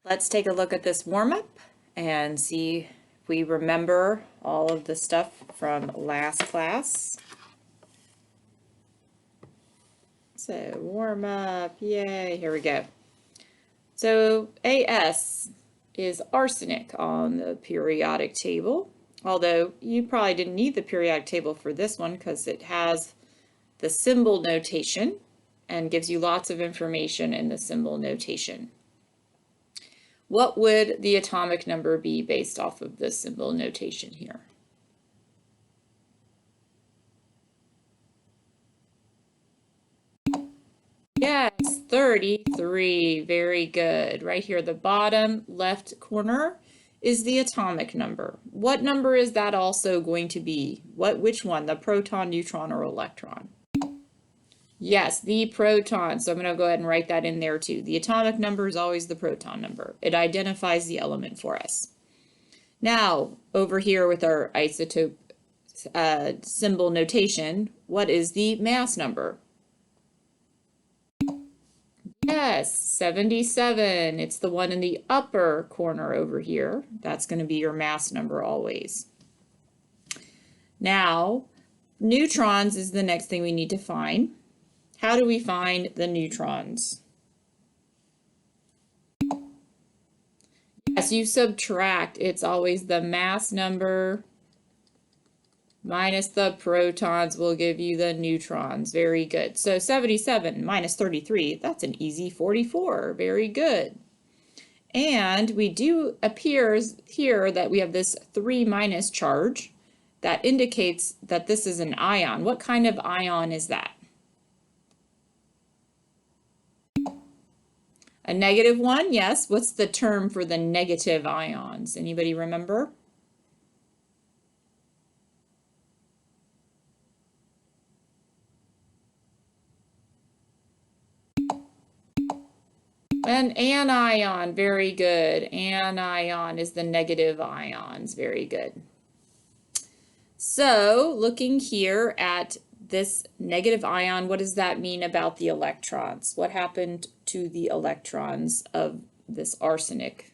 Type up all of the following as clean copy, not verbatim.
Let's take a look at this warm-up and see if we remember all of the stuff from last class. So warm-up, yay, here we go. So AS is arsenic on the periodic table, although you probably didn't need the periodic table for this one because it has the symbol notation and gives you lots of information in the symbol notation. What would the atomic number be based off of the symbol notation here? Yes, 33. Very good. Right here, the bottom left corner is the atomic number. What number is that also going to be? Which one? The proton, neutron, or electron? Yes, the proton. So I'm going to go ahead and write that in there too. The atomic number is always the proton number. It identifies the element for us. Now, over here with our isotope symbol notation, what is the mass number? Yes, 77. It's the one in the upper corner over here. That's going to be your mass number always. Now, neutrons is the next thing we need to find. How do we find the neutrons? Yes, you subtract. It's always the mass number minus the protons will give you the neutrons. Very good. So 77 minus 33, that's an easy 44. Very good. And we do appears here that we have this 3 minus charge that indicates that this is an ion. What kind of ion is that? A negative one, yes. What's the term for the negative ions? Anybody remember? An anion, very good. Anion is the negative ions, very good. So looking here at this negative ion, what does that mean about the electrons? What happened to the electrons of this arsenic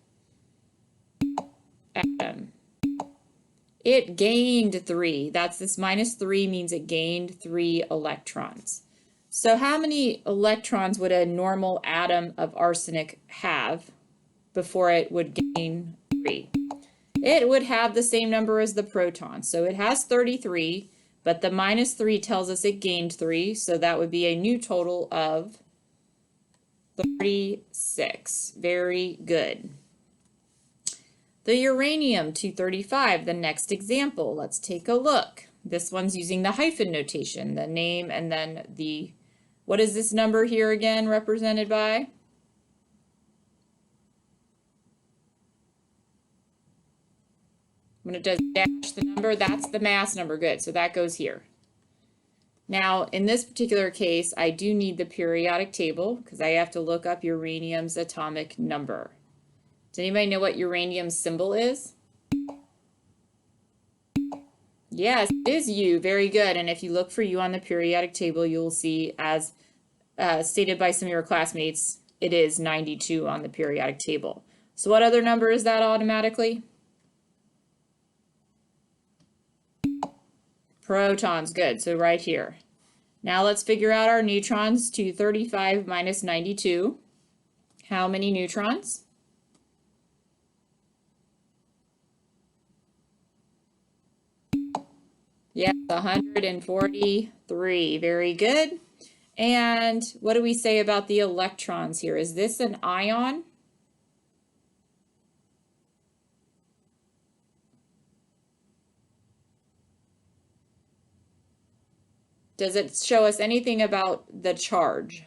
atom? It gained 3. That's this minus 3 means it gained 3 electrons. So how many electrons would a normal atom of arsenic have before it would gain 3? It would have the same number as the proton. So it has 33, but the minus 3 tells us it gained 3, so that would be a new total of 36. Very good. The uranium-235, the next example. Let's take a look. This one's using the hyphen notation, the name and then the, what is this number here again represented by? When it does dash the number, that's the mass number. Good, so that goes here. Now, in this particular case, I do need the periodic table because I have to look up uranium's atomic number. Does anybody know what uranium's symbol is? Yes, it is U. Very good. And if you look for U on the periodic table, you'll see, as stated by some of your classmates, it is 92 on the periodic table. So what other number is that automatically? Protons, good. So right here. Now let's figure out our neutrons. 235 minus 92. How many neutrons? Yes, 143. Very good. And what do we say about the electrons here? Is this an ion? Does it show us anything about the charge?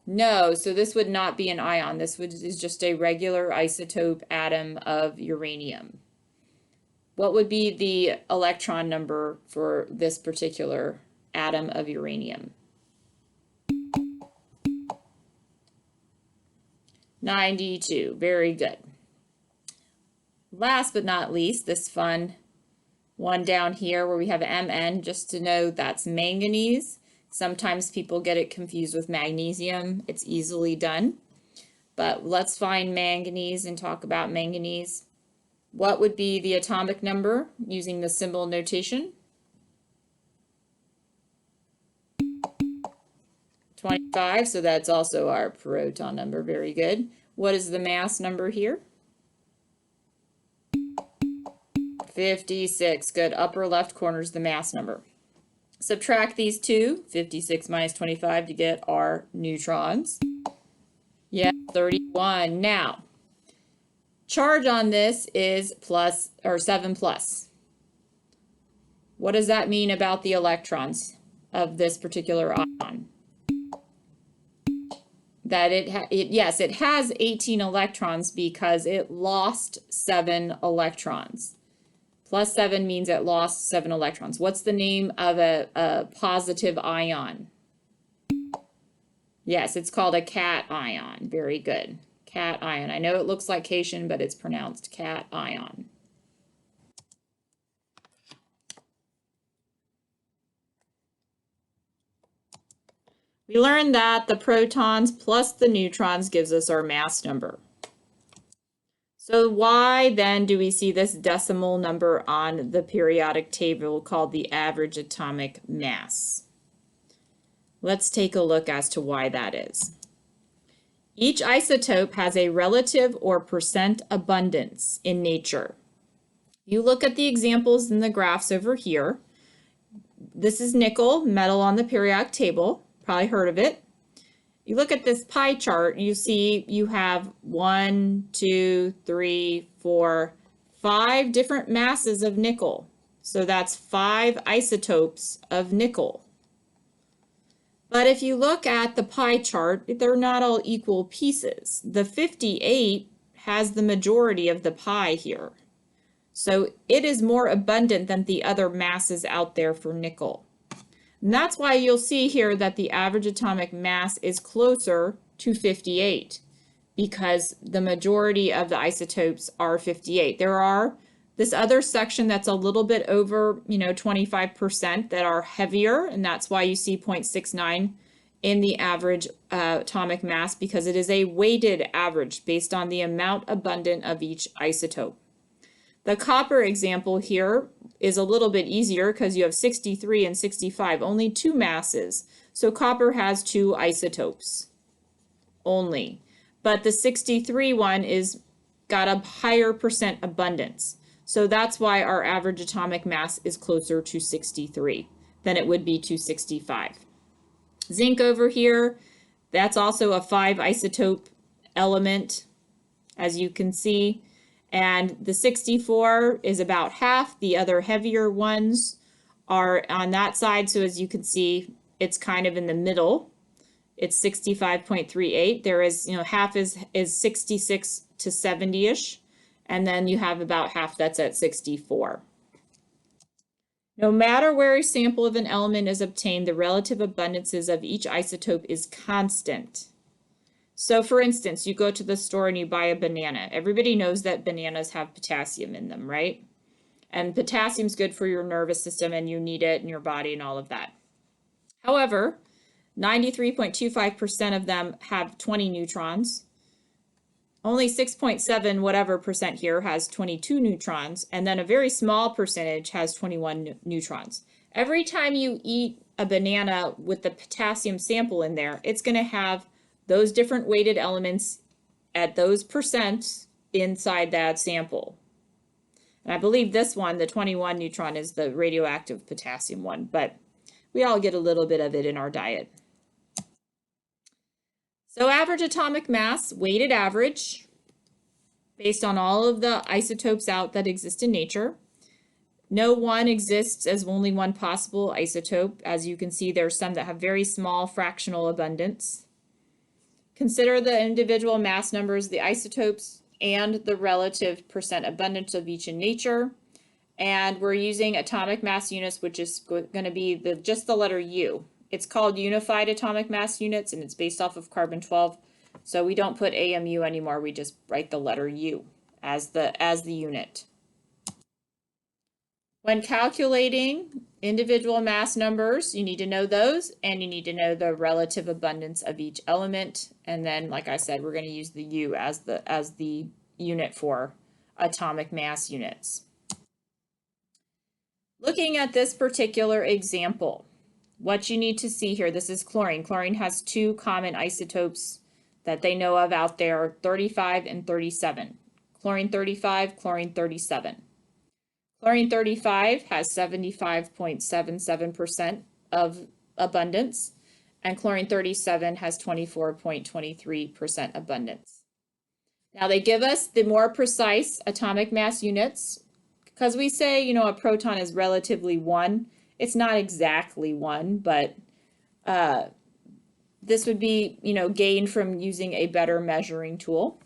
No, so this would not be an ion. This is just a regular isotope atom of uranium. What would be the electron number for this particular atom of uranium? 92. Very good. Last but not least, this fun one down here where we have Mn, just to know that's manganese. Sometimes people get it confused with magnesium. It's easily done. but let's find manganese and talk about manganese. What would be the atomic number using the symbol notation? 25, so that's also our proton number. Very good. What is the mass number here? 56. Good. Upper left corner is the mass number. Subtract these two, 56 minus 25, to get our neutrons. Yeah, 31. Now, charge on this is plus, or 7 plus. What does that mean about the electrons of this particular ion? That yes, it has 18 electrons because it lost 7 electrons. Plus 7 means it lost 7 electrons. What's the name of a positive ion? Yes, it's called a cation. Very good. Cation. I know it looks like cation, but it's pronounced cation. We learned that the protons plus the neutrons gives us our mass number. So why then do we see this decimal number on the periodic table called the average atomic mass? Let's take a look as to why that is. Each isotope has a relative or percent abundance in nature. You look at the examples in the graphs over here. This is nickel, metal on the periodic table. Probably heard of it. You look at this pie chart, you see you have 1, 2, 3, 4, 5 different masses of nickel. So that's 5 isotopes of nickel. But if you look at the pie chart, they're not all equal pieces. The 58 has the majority of the pie here. So it is more abundant than the other masses out there for nickel. And that's why you'll see here that the average atomic mass is closer to 58, because the majority of the isotopes are 58. There are this other section that's a little bit over, 25% that are heavier, and that's why you see 0.69 in the average atomic mass, because it is a weighted average based on the amount abundant of each isotope. The copper example here is a little bit easier because you have 63 and 65, only 2 masses. So copper has 2 isotopes only. But the 63 one is got a higher percent abundance. So that's why our average atomic mass is closer to 63 than it would be to 65. Zinc over here, that's also a 5 isotope element, as you can see. And the 64 is about half. The other heavier ones are on that side. So as you can see, it's kind of in the middle. It's 65.38. There is, half is 66 to 70-ish. And then you have about half that's at 64. No matter where a sample of an element is obtained, the relative abundances of each isotope is constant. So for instance, you go to the store and you buy a banana. Everybody knows that bananas have potassium in them, right? And potassium's good for your nervous system and you need it in your body and all of that. However, 93.25% of them have 20 neutrons. Only 6.7 whatever percent here has 22 neutrons, and then a very small percentage has 21 neutrons. Every time you eat a banana with the potassium sample in there, it's going to have those different weighted elements at those percents inside that sample. And I believe this one, the 21 neutron, is the radioactive potassium one, but we all get a little bit of it in our diet. So average atomic mass, weighted average, based on all of the isotopes out that exist in nature. No one exists as only one possible isotope. As you can see, there's some that have very small fractional abundance. Consider the individual mass numbers, the isotopes, and the relative percent abundance of each in nature. And we're using atomic mass units, which is going to be just the letter U. It's called unified atomic mass units, and it's based off of carbon-12. So we don't put AMU anymore. We just write the letter U as the unit. When calculating Individual mass numbers, you need to know those, and you need to know the relative abundance of each element. And then, like I said, we're going to use the U as the unit for atomic mass units. Looking at this particular example, what you need to see here, this is chlorine. Chlorine has two common isotopes that they know of out there, 35 and 37. Chlorine 35, chlorine 37. Chlorine 35 has 75.77% of abundance, and chlorine 37 has 24.23% abundance. Now they give us the more precise atomic mass units because we say, you know, a proton is relatively 1. It's not exactly 1, but this would be, you know, gained from using a better measuring tool.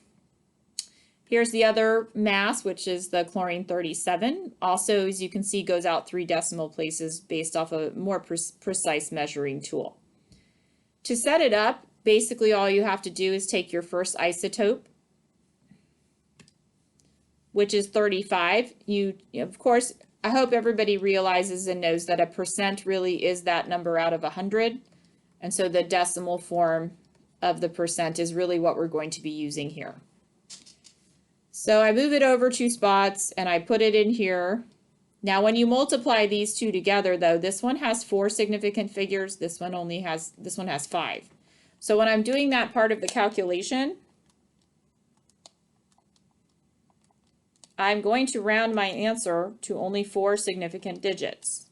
Here's the other mass, which is the chlorine 37. Also, as you can see, goes out 3 decimal places based off a more precise measuring tool. To set it up, basically all you have to do is take your first isotope, which is 35. Of course, I hope everybody realizes and knows that a percent really is that number out of 100. And so the decimal form of the percent is really what we're going to be using here. So I move it over 2 spots and I put it in here. Now when you multiply these two together though, this one has 4 significant figures, this one has 5. So when I'm doing that part of the calculation, I'm going to round my answer to only 4 significant digits.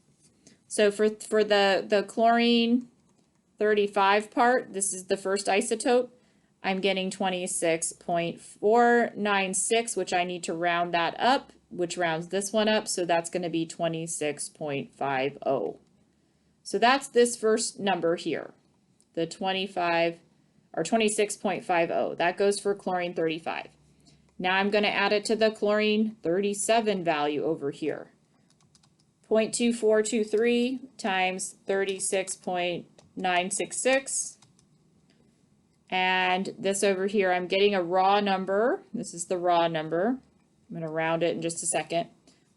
So for the chlorine 35 part, this is the first isotope, I'm getting 26.496, which I need to round that up, which rounds this one up, so that's going to be 26.50. So that's this first number here, the 26.50. That goes for chlorine 35. Now I'm going to add it to the chlorine 37 value over here. 0.2423 times 36.966. And this over here, I'm getting a raw number. This is the raw number. I'm going to round it in just a second.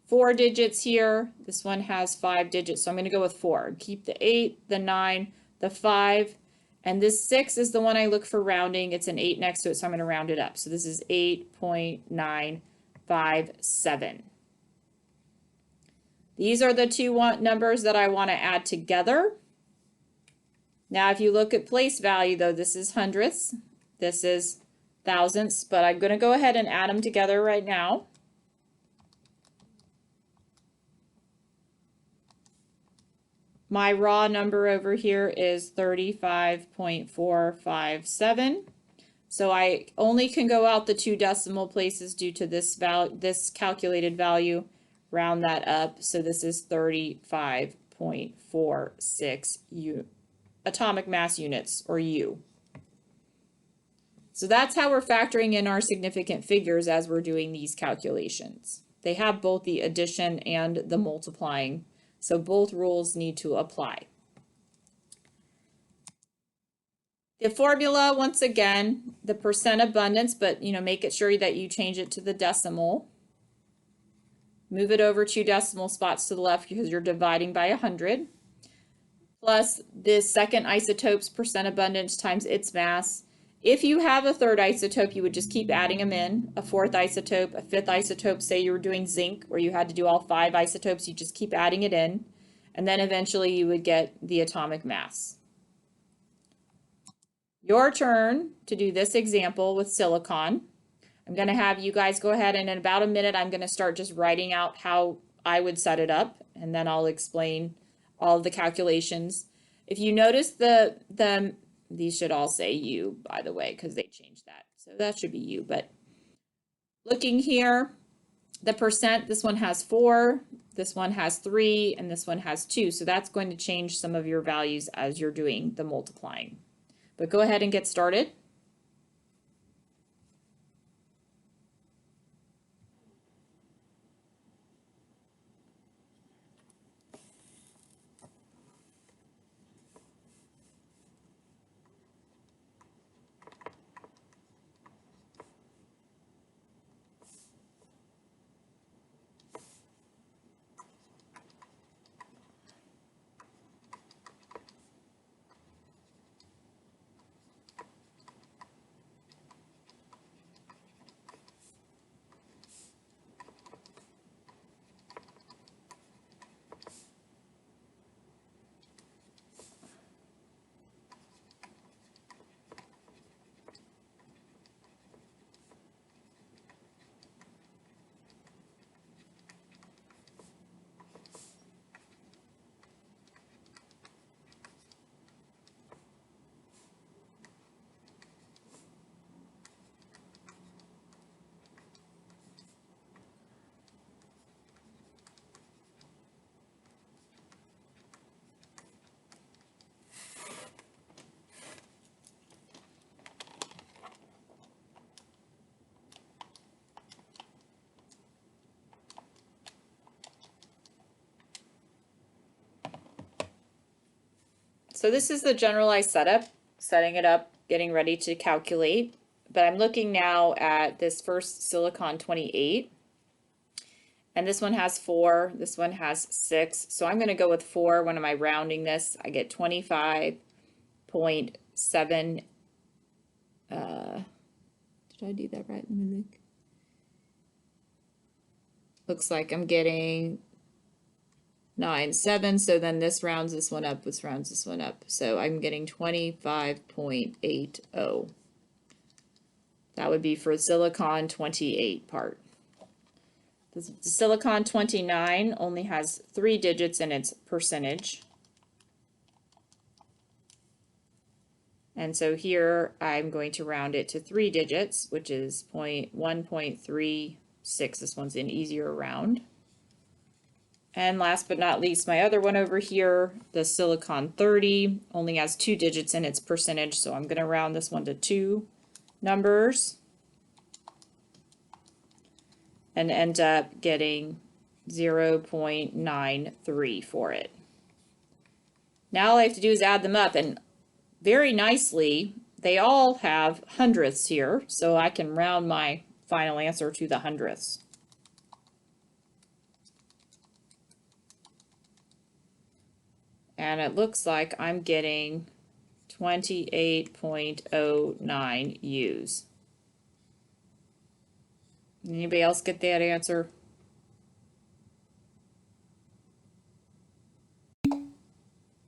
4 digits here. This one has 5 digits, so I'm going to go with 4. Keep the 8, the 9, the 5, and this 6 is the one I look for rounding. It's an 8 next to it, so I'm going to round it up. So this is 8.957. These are the two numbers that I want to add together. Now, if you look at place value, though, this is hundredths, this is thousandths, but I'm going to go ahead and add them together right now. My raw number over here is 35.457. So I only can go out the 2 decimal places due to this calculated value. Round that up. So this is 35.46 atomic mass units, or U. So that's how we're factoring in our significant figures as we're doing these calculations. They have both the addition and the multiplying, so both rules need to apply. The formula, once again, the percent abundance, but make it sure that you change it to the decimal. Move it over 2 decimal spots to the left because you're dividing by 100. Plus this second isotope's percent abundance times its mass. If you have a 3rd isotope, you would just keep adding them in. A 4th isotope, a 5th isotope, say you were doing zinc, where you had to do all 5 isotopes, you just keep adding it in. And then eventually you would get the atomic mass. Your turn to do this example with silicon. I'm going to have you guys go ahead, and in about a minute, I'm going to start just writing out how I would set it up, and then I'll explain all of the calculations. If you notice these should all say U, by the way, because they changed that. So that should be U, but looking here, the percent, this one has 4, this one has 3, and this one has 2. So that's going to change some of your values as you're doing the multiplying. But go ahead and get started. So this is the generalized setup, setting it up, getting ready to calculate. But I'm looking now at this first silicon 28. And this one has 4, this one has 6. So I'm going to go with 4. When am I rounding this? I get 25.7. Did I do that right? Let me look. Looks like I'm getting 9.7. So then this rounds this one up, this rounds this one up. So I'm getting 25.80. That would be for silicon 28 part. The silicon 29 only has 3 digits in its percentage. And so here I'm going to round it to 3 digits, which is 1.36. This one's an easier round. And last but not least, my other one over here, the silicon 30, only has 2 digits in its percentage. So I'm going to round this one to 2 numbers and end up getting 0.93 for it. Now all I have to do is add them up, and very nicely, they all have hundredths here, so I can round my final answer to the hundredths. And it looks like I'm getting 28.09 U's. Anybody else get that answer?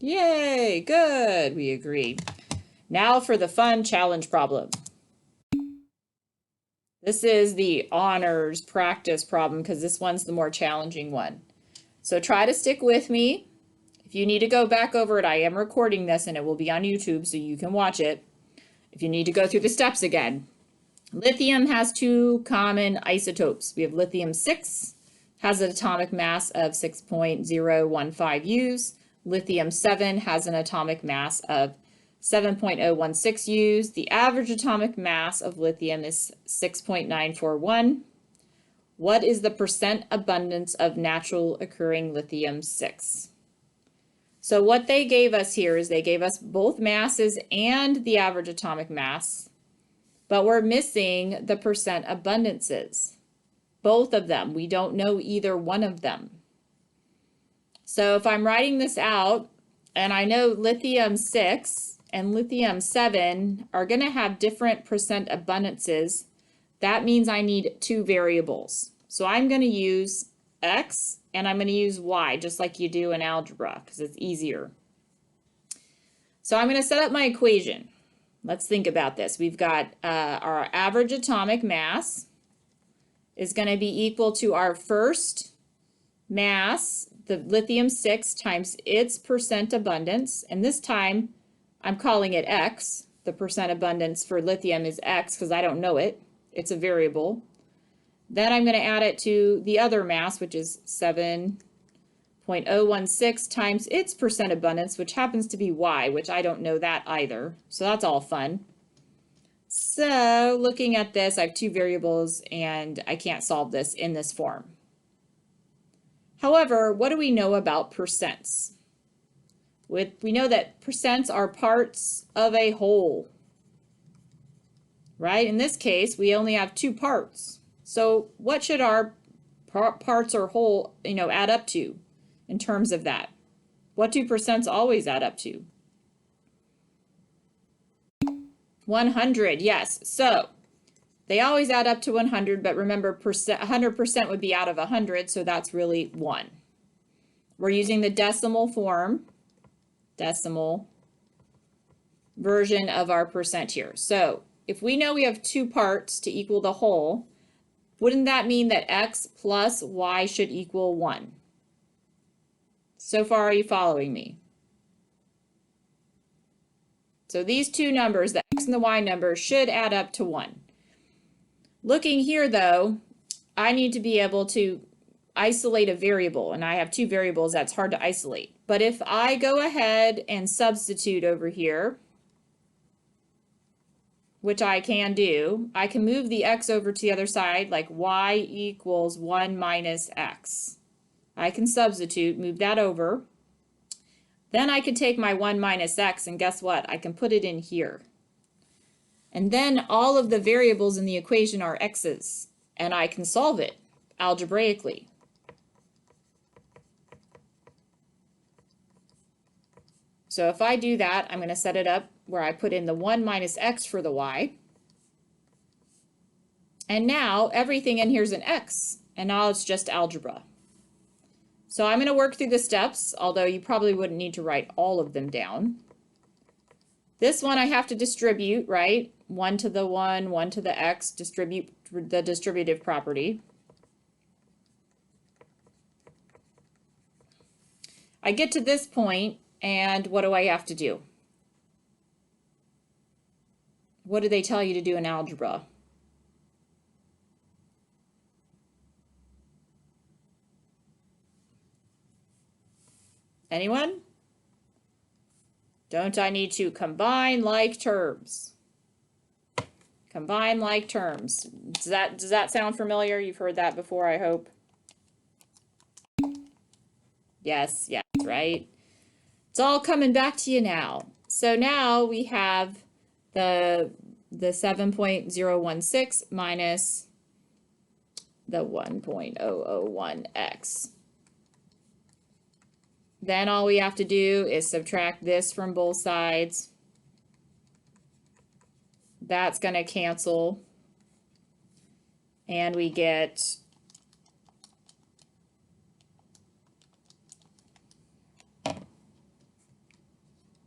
Yay, good, we agree. Now for the fun challenge problem. This is the honors practice problem because this one's the more challenging one. So try to stick with me. If you need to go back over it, I am recording this and it will be on YouTube so you can watch it. If you need to go through the steps again. Lithium has 2 common isotopes. We have lithium-6, has an atomic mass of 6.015 U's. Lithium-7 has an atomic mass of 7.016 U's. The average atomic mass of lithium is 6.941. What is the percent abundance of natural occurring lithium-6? So what they gave us here is they gave us both masses and the average atomic mass, but we're missing the percent abundances. Both of them. We don't know either one of them. So if I'm writing this out, and I know lithium-6 and lithium-7 are going to have different percent abundances, that means I need 2 variables. So I'm going to use X and I'm going to use Y, just like you do in algebra, because it's easier. So I'm going to set up my equation. Let's think about this. We've got our average atomic mass is going to be equal to our first mass, the lithium-6, times its percent abundance. And this time, I'm calling it X. The percent abundance for lithium is X because I don't know it. It's a variable. Then I'm going to add it to the other mass, which is 7.016 times its percent abundance, which happens to be Y, which I don't know that either. So that's all fun. So looking at this, I have 2 variables and I can't solve this in this form. However, what do we know about percents? We know that percents are parts of a whole, right? In this case, we only have 2 parts. So what should our parts or whole, add up to in terms of that? What do percents always add up to? 100, yes. So they always add up to 100, but remember, 100% would be out of 100, so that's really 1. We're using the decimal version of our percent here. So if we know we have 2 parts to equal the whole, wouldn't that mean that X plus Y should equal 1? So far, are you following me? So these 2 numbers, the X and the Y number, should add up to 1. Looking here, though, I need to be able to isolate a variable, and I have 2 variables. That's hard to isolate. But if I go ahead and substitute over here, which I can do, I can move the X over to the other side, like Y equals 1 minus X. I can substitute, move that over. Then I could take my 1 minus x, and guess what? I can put it in here. And then all of the variables in the equation are x's, and I can solve it algebraically. So if I do that, I'm going to set it up where I put in the 1 minus x for the y. And now everything in here is an x, and now it's just algebra. So I'm going to work through the steps, although you probably wouldn't need to write all of them down. This one I have to distribute, right? 1 to the 1, 1 to the x, distribute the distributive property. I get to this point, and what do I have to do? What do they tell you to do in algebra? Anyone? Don't I need to combine like terms? Combine like terms. Does that sound familiar? You've heard that before, I hope. Yes, right? It's all coming back to you now. So now we have the 7.016 minus the 1.001x. Then all we have to do is subtract this from both sides. That's going to cancel. And we get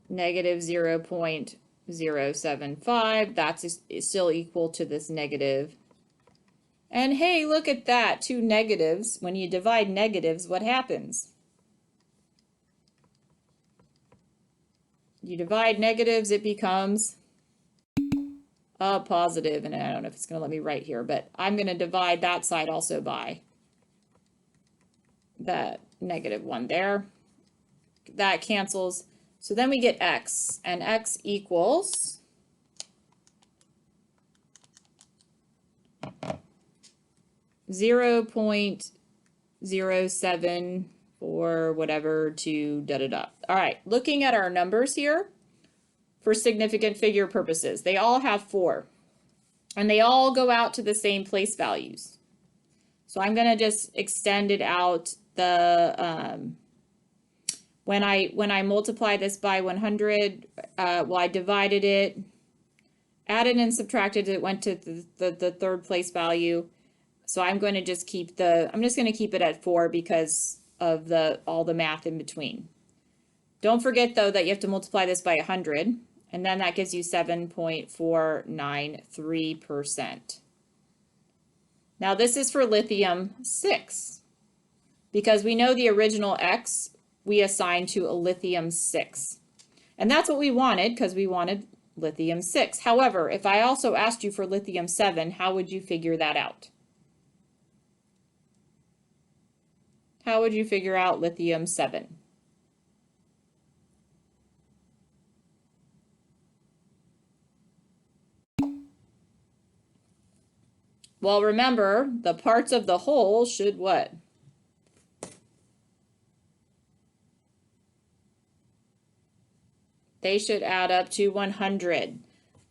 negative 0.075. That's still equal to this negative. And hey, look at that, 2 negatives. When you divide negatives, what happens? You divide negatives, it becomes a positive, and I don't know if it's going to let me write here, but I'm going to divide that side also by that negative 1 there. That cancels. So then we get x, and x equals .07 or whatever to da-da-da. All right, looking at our numbers here for significant figure purposes, they all have 4, and they all go out to the same place values. So I'm going to just extend it out. The when I multiply this by 100, well, I divided it, added and subtracted, it went to the third place value. So I'm going to just keep it at 4 because of all the math in between. Don't forget though that you have to multiply this by 100, and then that gives you 7.493%. Now this is for lithium 6, because we know the original X we assigned to a lithium 6. And that's what we wanted, because we wanted lithium 6. However, if I also asked you for lithium 7, how would you figure that out? How would you figure out lithium 7? Well, remember, the parts of the whole should what? They should add up to 100.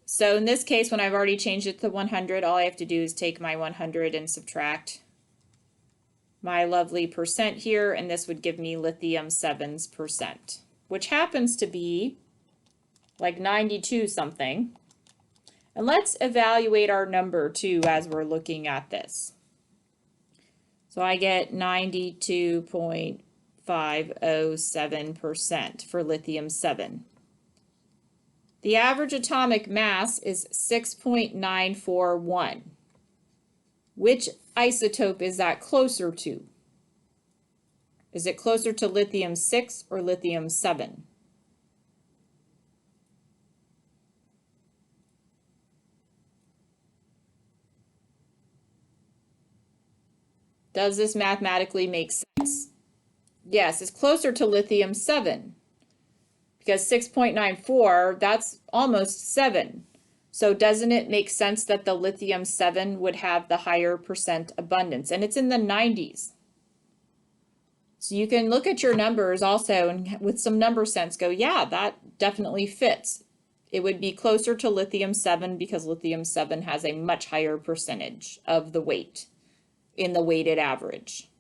So in this case, when I've already changed it to 100, all I have to do is take my 100 and subtract my lovely percent here, and this would give me lithium 7's percent, which happens to be like 92 something. And let's evaluate our number too as we're looking at this. So I get 92.507% for lithium 7. The average atomic mass is 6.941. Which isotope is that closer to? Is it closer to lithium 6 or lithium 7? Does this mathematically make sense? Yes, it's closer to lithium 7, because 6.94, that's almost 7. So doesn't it make sense that the lithium 7 would have the higher percent abundance? And it's in the 90s. So you can look at your numbers also and with some number sense go, yeah, that definitely fits. It would be closer to lithium-7 because lithium-7 has a much higher percentage of the weight in the weighted average.